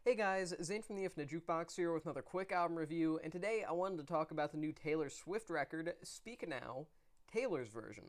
Hey guys, Zane from the Infinite Jukebox here with another quick album review, and today I wanted to talk about the new Taylor Swift record, Speak Now, Taylor's version.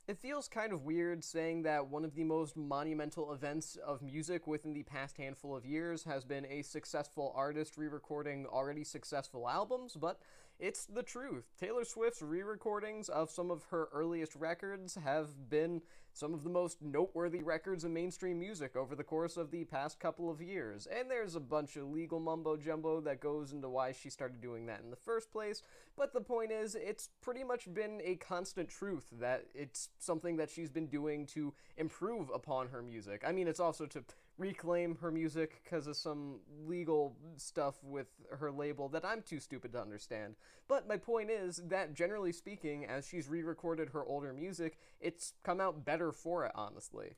It feels kind of weird saying that one of the most monumental events of music within the past handful of years has been a successful artist re-recording already successful albums, but it's the truth. Taylor Swift's re-recordings of some of her earliest records have been some of the most noteworthy records in mainstream music over the course of the past couple of years. And there's a bunch of legal mumbo jumbo that goes into why she started doing that in the first place, but the point is, it's pretty much been a constant truth that it's something that she's been doing to improve upon her music. I mean, it's also to reclaim her music because of some legal stuff with her label that I'm too stupid to understand. But my point is that generally speaking, as she's re-recorded her older music, it's come out better for it, honestly.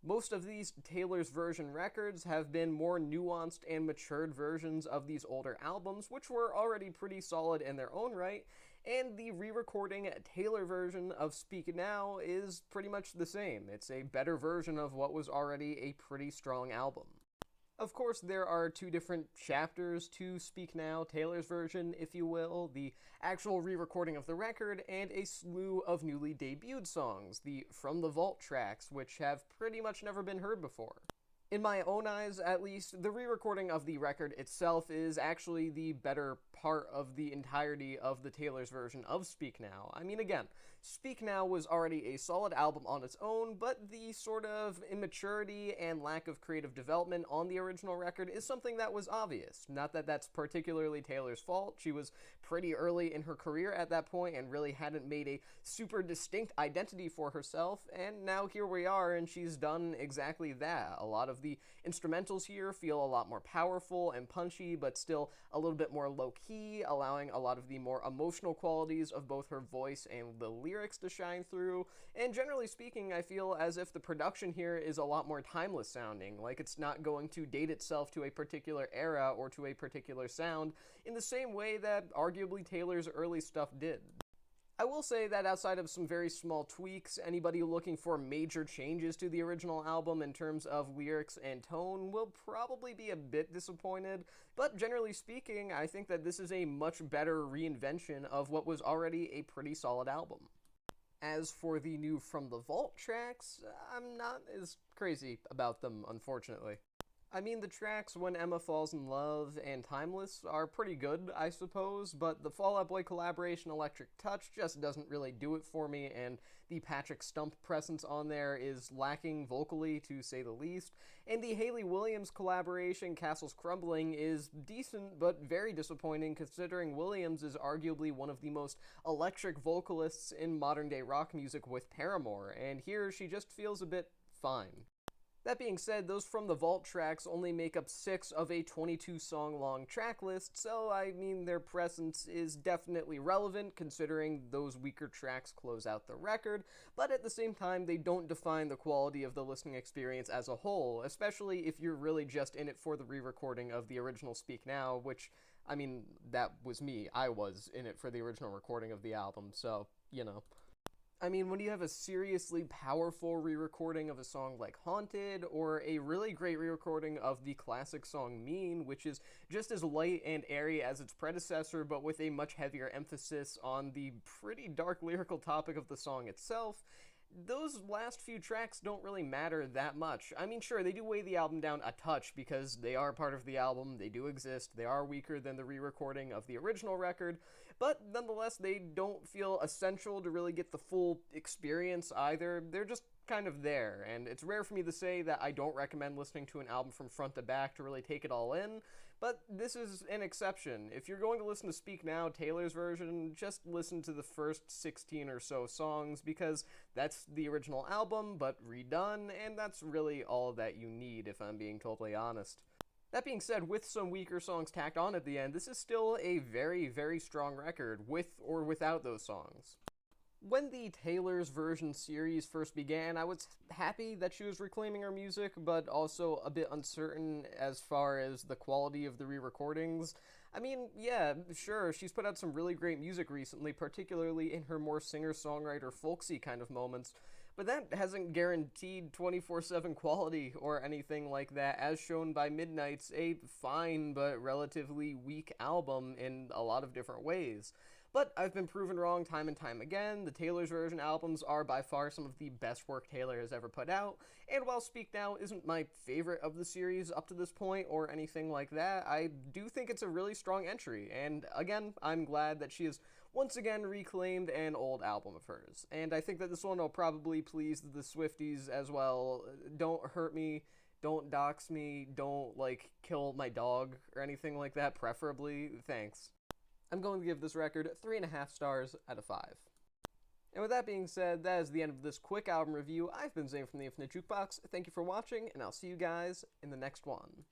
Most of these Taylor's version records have been more nuanced and matured versions of these older albums, which were already pretty solid in their own right, and the re-recording Taylor version of Speak Now is pretty much the same. It's a better version of what was already a pretty strong album. Of course, there are two different chapters to Speak Now, Taylor's version, if you will, the actual re-recording of the record, and a slew of newly debuted songs, the From the Vault tracks, which have pretty much never been heard before. In my own eyes, at least, the re-recording of the record itself is actually the better part of the entirety of the Taylor's version of Speak Now. I mean, again, Speak Now was already a solid album on its own, but the sort of immaturity and lack of creative development on the original record is something that was obvious. Not that that's particularly Taylor's fault. She was pretty early in her career at that point and really hadn't made a super distinct identity for herself, and now here we are and she's done exactly that. A lot of the instrumentals here feel a lot more powerful and punchy, but still a little bit more low-key, allowing a lot of the more emotional qualities of both her voice and the lyrics to shine through. And generally speaking, I feel as if the production here is a lot more timeless sounding, like it's not going to date itself to a particular era or to a particular sound in the same way that arguably Taylor's early stuff did. I will say that outside of some very small tweaks, anybody looking for major changes to the original album in terms of lyrics and tone will probably be a bit disappointed, but generally speaking, I think that this is a much better reinvention of what was already a pretty solid album. As for the new From the Vault tracks, I'm not as crazy about them, unfortunately. I mean, the tracks When Emma Falls in Love and Timeless are pretty good, I suppose, but the Fall Out Boy collaboration Electric Touch just doesn't really do it for me, and the Patrick Stump presence on there is lacking vocally, to say the least, and the Hayley Williams collaboration Castles Crumbling is decent, but very disappointing considering Williams is arguably one of the most electric vocalists in modern-day rock music with Paramore, and here she just feels a bit fine. That being said, those From the Vault tracks only make up 6 of a 22-song long track list, so I mean their presence is definitely relevant considering those weaker tracks close out the record, but at the same time they don't define the quality of the listening experience as a whole, especially if you're really just in it for the re-recording of the original Speak Now, which, I mean, that was me. I was in it for the original recording of the album, so, you know. I mean, when you have a seriously powerful re-recording of a song like Haunted, or a really great re-recording of the classic song Mean, which is just as light and airy as its predecessor, but with a much heavier emphasis on the pretty dark lyrical topic of the song itself, those last few tracks don't really matter that much. I mean, sure, they do weigh the album down a touch because they are part of the album, they do exist, they are weaker than the re-recording of the original record, but nonetheless, they don't feel essential to really get the full experience either. They're just kind of there, and it's rare for me to say that I don't recommend listening to an album from front to back to really take it all in, but this is an exception. If you're going to listen to Speak Now, Taylor's version, just listen to the first 16 or so songs, because that's the original album, but redone, and that's really all that you need, if I'm being totally honest. That being said, with some weaker songs tacked on at the end, this is still a very, very strong record, with or without those songs. When the Taylor's version series first began, I was happy that she was reclaiming her music, but also a bit uncertain as far as the quality of the re-recordings. I mean, yeah, sure, she's put out some really great music recently, particularly in her more singer-songwriter folksy kind of moments, but that hasn't guaranteed 24/7 quality or anything like that, as shown by Midnight's a fine but relatively weak album in a lot of different ways. But I've been proven wrong time and time again. The Taylor's Version albums are by far some of the best work Taylor has ever put out, and while Speak Now isn't my favorite of the series up to this point or anything like that, I do think it's a really strong entry, and again, I'm glad that she has once again reclaimed an old album of hers. And I think that this one will probably please the Swifties as well. Don't hurt me, don't dox me, don't, like, kill my dog or anything like that, preferably. Thanks. I'm going to give this record 3.5 stars out of 5. And with that being said, that is the end of this quick album review. I've been Zane from the Infinite Jukebox. Thank you for watching, and I'll see you guys in the next one.